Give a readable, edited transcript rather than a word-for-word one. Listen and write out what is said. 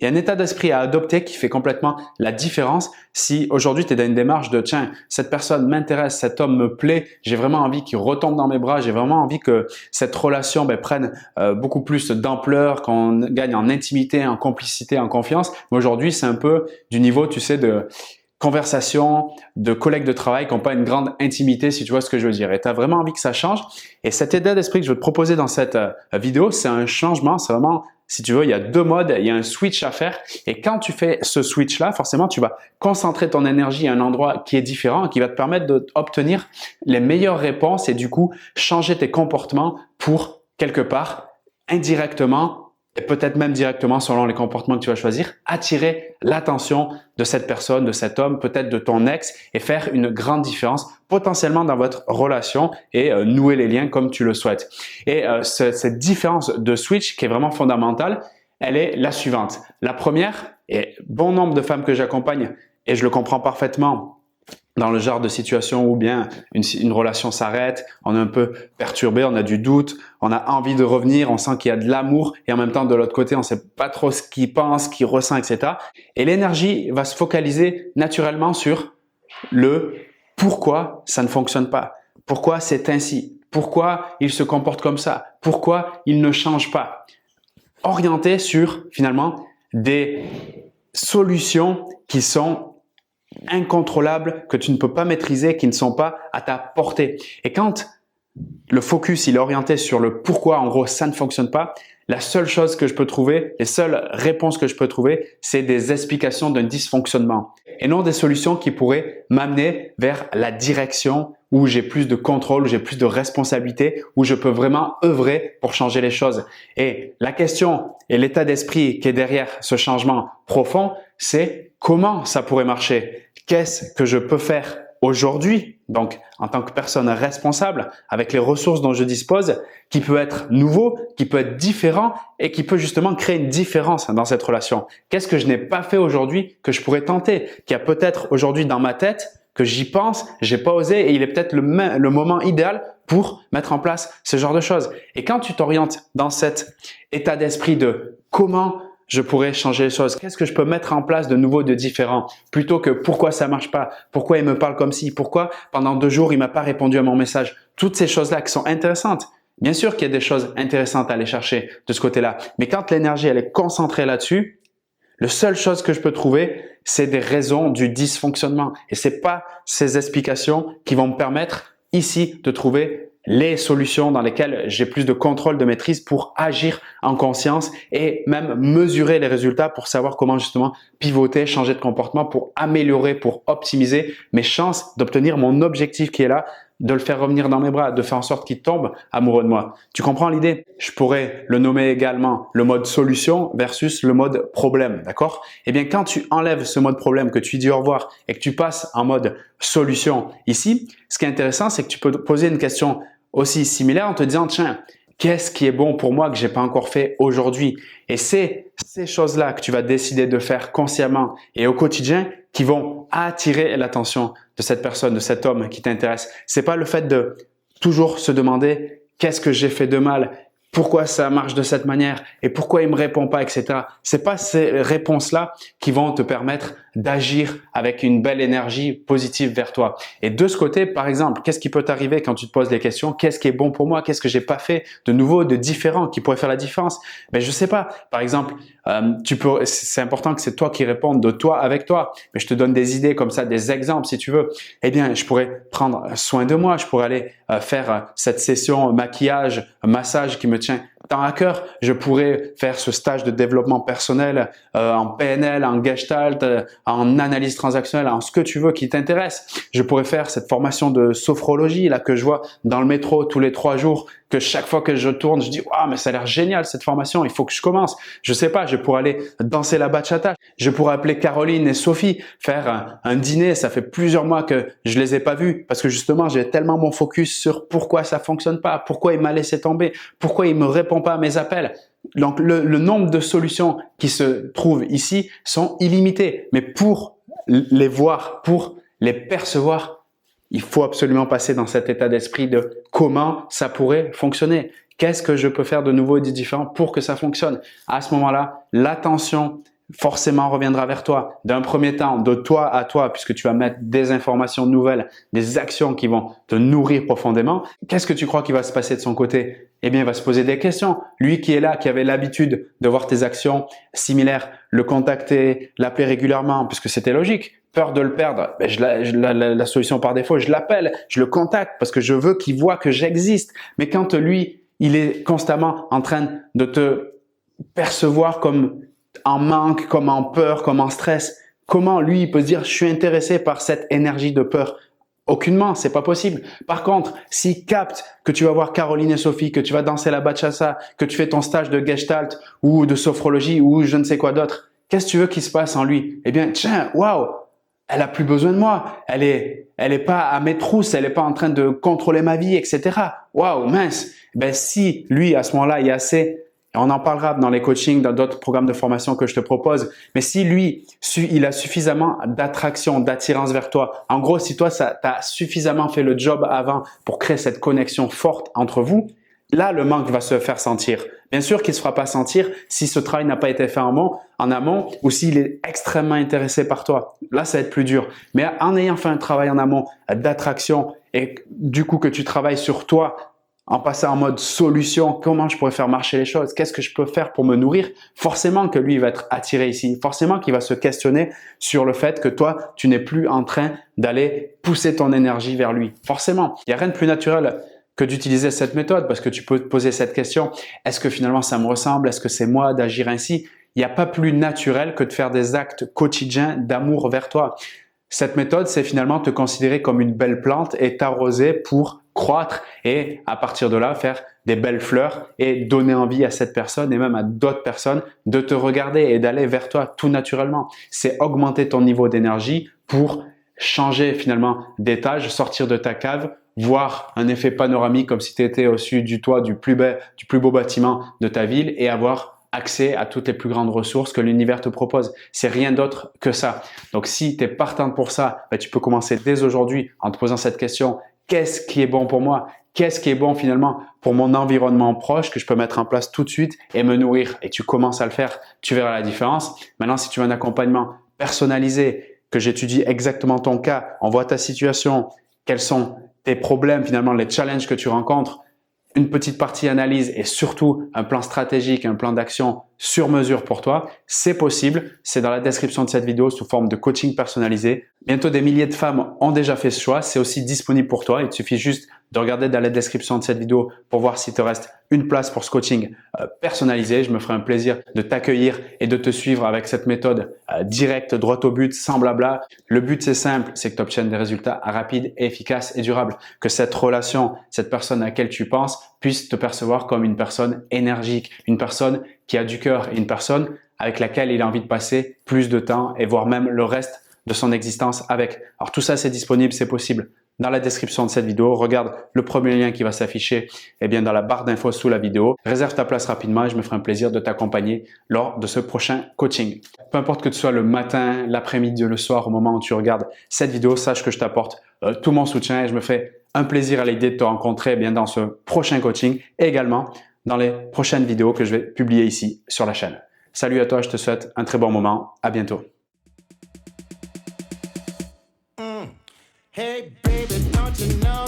Il y a un état d'esprit à adopter qui fait complètement la différence. Si aujourd'hui tu es dans une démarche de tiens, cette personne m'intéresse, cet homme me plaît, j'ai vraiment envie qu'il retombe dans mes bras, j'ai vraiment envie que cette relation prenne beaucoup plus d'ampleur, qu'on gagne en intimité, en complicité, en confiance. Mais aujourd'hui, c'est un peu du niveau, tu sais, de conversation, de collègues de travail qui n'ont pas une grande intimité, si tu vois ce que je veux dire. Et tu as vraiment envie que ça change. Et cet état d'esprit que je veux te proposer dans cette vidéo, c'est un changement. C'est vraiment, si tu veux, il y a deux modes, il y a un switch à faire. Et quand tu fais ce switch-là, forcément, tu vas concentrer ton énergie à un endroit qui est différent, qui va te permettre d'obtenir les meilleures réponses et du coup, changer tes comportements pour, quelque part, indirectement, et peut-être même directement selon les comportements que tu vas choisir, attirer l'attention de cette personne, de cet homme, peut-être de ton ex et faire une grande différence potentiellement dans votre relation et nouer les liens comme tu le souhaites. Et cette différence de switch qui est vraiment fondamentale, elle est la suivante. La première, et bon nombre de femmes que j'accompagne, et je le comprends parfaitement, dans le genre de situation où bien une relation s'arrête, on est un peu perturbé, on a du doute, on a envie de revenir, on sent qu'il y a de l'amour et en même temps de l'autre côté, on ne sait pas trop ce qu'il pense, ce qu'il ressent, etc. Et l'énergie va se focaliser naturellement sur le pourquoi ça ne fonctionne pas, pourquoi c'est ainsi, pourquoi il se comporte comme ça, pourquoi il ne change pas. Orienté sur finalement des solutions qui sont incontrôlables, que tu ne peux pas maîtriser, qui ne sont pas à ta portée. Et quand le focus il est orienté sur le pourquoi, en gros, ça ne fonctionne pas, la seule chose que je peux trouver, les seules réponses que je peux trouver, c'est des explications d'un dysfonctionnement et non des solutions qui pourraient m'amener vers la direction où j'ai plus de contrôle, où j'ai plus de responsabilité, où je peux vraiment œuvrer pour changer les choses. Et la question et l'état d'esprit qui est derrière ce changement profond, c'est comment ça pourrait marcher? Qu'est-ce que je peux faire aujourd'hui, donc en tant que personne responsable, avec les ressources dont je dispose, qui peut être nouveau, qui peut être différent et qui peut justement créer une différence dans cette relation? Qu'est-ce que je n'ai pas fait aujourd'hui que je pourrais tenter, qui a peut-être aujourd'hui dans ma tête, que j'y pense, j'ai pas osé et il est peut-être le moment idéal pour mettre en place ce genre de choses. Et quand tu t'orientes dans cet état d'esprit de comment je pourrais changer les choses, qu'est-ce que je peux mettre en place de nouveau, de différent, plutôt que pourquoi ça marche pas, pourquoi il me parle comme ci, pourquoi pendant 2 jours il m'a pas répondu à mon message. Toutes ces choses-là qui sont intéressantes. Bien sûr qu'il y a des choses intéressantes à aller chercher de ce côté-là, mais quand l'énergie elle est concentrée là-dessus, la seule chose que je peux trouver, c'est des raisons du dysfonctionnement. Et c'est pas ces explications qui vont me permettre ici de trouver les solutions dans lesquelles j'ai plus de contrôle, de maîtrise pour agir en conscience et même mesurer les résultats pour savoir comment justement pivoter, changer de comportement pour améliorer, pour optimiser mes chances d'obtenir mon objectif qui est là, de le faire revenir dans mes bras, de faire en sorte qu'il tombe amoureux de moi. Tu comprends l'idée? Je pourrais le nommer également le mode solution versus le mode problème, d'accord? Eh bien, quand tu enlèves ce mode problème, que tu dis au revoir et que tu passes en mode solution ici, ce qui est intéressant, c'est que tu peux te poser une question aussi similaire en te disant, tiens, qu'est-ce qui est bon pour moi que j'ai pas encore fait aujourd'hui? Et c'est ces choses-là que tu vas décider de faire consciemment et au quotidien qui vont attirer l'attention de cette personne, de cet homme qui t'intéresse. C'est pas le fait de toujours se demander qu'est-ce que j'ai fait de mal, pourquoi ça marche de cette manière et pourquoi il me répond pas, etc. C'est pas ces réponses-là qui vont te permettre d'agir avec une belle énergie positive vers toi. Et de ce côté, par exemple, qu'est-ce qui peut t'arriver quand tu te poses les questions? Qu'est-ce qui est bon pour moi? Qu'est-ce que j'ai pas fait de nouveau, de différent qui pourrait faire la différence? Mais je sais pas. Par exemple, c'est important que c'est toi qui répondes de toi avec toi. Mais je te donne des idées comme ça, des exemples si tu veux. Eh bien, je pourrais prendre soin de moi. Je pourrais aller faire cette session maquillage, massage qui me tient tant à cœur. Je pourrais faire ce stage de développement personnel en PNL, en Gestalt, en analyse transactionnelle, en ce que tu veux qui t'intéresse. Je pourrais faire cette formation de sophrologie là que je vois dans le métro tous les 3 jours, que chaque fois que je tourne, je dis « Waouh, mais ça a l'air génial cette formation, il faut que je commence. » Je sais pas, je pourrais aller danser la bachata. Je pourrais appeler Caroline et Sophie, faire un dîner. Ça fait plusieurs mois que je les ai pas vus parce que justement, j'ai tellement mon focus sur pourquoi ça fonctionne pas, pourquoi il m'a laissé tomber, pourquoi il me répond pas à mes appels. Donc, le nombre de solutions qui se trouvent ici sont illimités. Mais pour les voir, pour les percevoir, il faut absolument passer dans cet état d'esprit de comment ça pourrait fonctionner. Qu'est-ce que je peux faire de nouveau et de différent pour que ça fonctionne? À ce moment-là, l'attention forcément reviendra vers toi. D'un premier temps, de toi à toi, puisque tu vas mettre des informations nouvelles, des actions qui vont te nourrir profondément. Qu'est-ce que tu crois qu'il va se passer de son côté? Eh bien, il va se poser des questions. Lui qui est là, qui avait l'habitude de voir tes actions similaires, le contacter, l'appeler régulièrement, puisque c'était logique. Peur de le perdre, ben la solution par défaut, je l'appelle, je le contacte parce que je veux qu'il voit que j'existe. Mais quand lui, il est constamment en train de te percevoir comme en manque, comme en peur, comme en stress, comment lui, il peut se dire « je suis intéressé par cette énergie de peur ». Aucunement, c'est pas possible. Par contre, s'il capte que tu vas voir Caroline et Sophie, que tu vas danser la bachata, que tu fais ton stage de gestalt ou de sophrologie ou je ne sais quoi d'autre, qu'est-ce que tu veux qu'il se passe en lui? Eh bien, tiens, waouh, elle a plus besoin de moi. Elle est pas à mes trousses, elle est pas en train de contrôler ma vie, etc. Waouh, mince. Ben si lui à ce moment-là, il y a assez. On en parlera dans les coachings, dans d'autres programmes de formation que je te propose. Mais si lui, il a suffisamment d'attraction, d'attirance vers toi, en gros, si toi, tu as suffisamment fait le job avant pour créer cette connexion forte entre vous, là, le manque va se faire sentir. Bien sûr qu'il ne se fera pas sentir si ce travail n'a pas été fait en amont ou s'il est extrêmement intéressé par toi. Là, ça va être plus dur. Mais en ayant fait un travail en amont d'attraction et du coup que tu travailles sur toi, en passant en mode solution, comment je pourrais faire marcher les choses, qu'est-ce que je peux faire pour me nourrir, forcément que lui il va être attiré ici, forcément qu'il va se questionner sur le fait que toi, tu n'es plus en train d'aller pousser ton énergie vers lui. Forcément, il n'y a rien de plus naturel que d'utiliser cette méthode parce que tu peux te poser cette question, est-ce que finalement ça me ressemble, est-ce que c'est moi d'agir ainsi? Il n'y a pas plus naturel que de faire des actes quotidiens d'amour vers toi. Cette méthode, c'est finalement te considérer comme une belle plante et t'arroser pour croître et à partir de là faire des belles fleurs et donner envie à cette personne et même à d'autres personnes de te regarder et d'aller vers toi tout naturellement. C'est augmenter ton niveau d'énergie pour changer finalement d'étage, sortir de ta cave, voir un effet panoramique comme si tu étais au-dessus du toit du plus beau bâtiment de ta ville et avoir accès à toutes les plus grandes ressources que l'univers te propose. C'est rien d'autre que ça. Donc, si tu es partante pour ça, ben, tu peux commencer dès aujourd'hui en te posant cette question. Qu'est-ce qui est bon pour moi? Qu'est-ce qui est bon finalement pour mon environnement proche que je peux mettre en place tout de suite et me nourrir? Et tu commences à le faire, tu verras la différence. Maintenant, si tu veux un accompagnement personnalisé, que j'étudie exactement ton cas, on voit ta situation, quels sont tes problèmes finalement, les challenges que tu rencontres, une petite partie analyse et surtout un plan stratégique, un plan d'action sur mesure pour toi, c'est possible. C'est dans la description de cette vidéo sous forme de coaching personnalisé. Bientôt des milliers de femmes ont déjà fait ce choix. C'est aussi disponible pour toi. Il te suffit juste de regarder dans la description de cette vidéo pour voir s'il te reste une place pour ce coaching personnalisé. Je me ferai un plaisir de t'accueillir et de te suivre avec cette méthode directe, droit au but, sans blabla. Le but, c'est simple, c'est que tu obtiennes des résultats rapides, efficaces et durables. Que cette relation, cette personne à laquelle tu penses puisse te percevoir comme une personne énergique, une personne qui a du cœur et une personne avec laquelle il a envie de passer plus de temps et voire même le reste de son existence avec. Alors tout ça, c'est disponible, c'est possible. Dans la description de cette vidéo, regarde le premier lien qui va s'afficher dans la barre d'infos sous la vidéo. Réserve ta place rapidement et je me ferai un plaisir de t'accompagner lors de ce prochain coaching. Peu importe que tu sois le matin, l'après-midi, le soir, au moment où tu regardes cette vidéo, sache que je t'apporte tout mon soutien et je me fais un plaisir à l'idée de te rencontrer dans ce prochain coaching et également dans les prochaines vidéos que je vais publier ici sur la chaîne. Salut à toi, je te souhaite un très bon moment. À bientôt. Hey baby, don't you know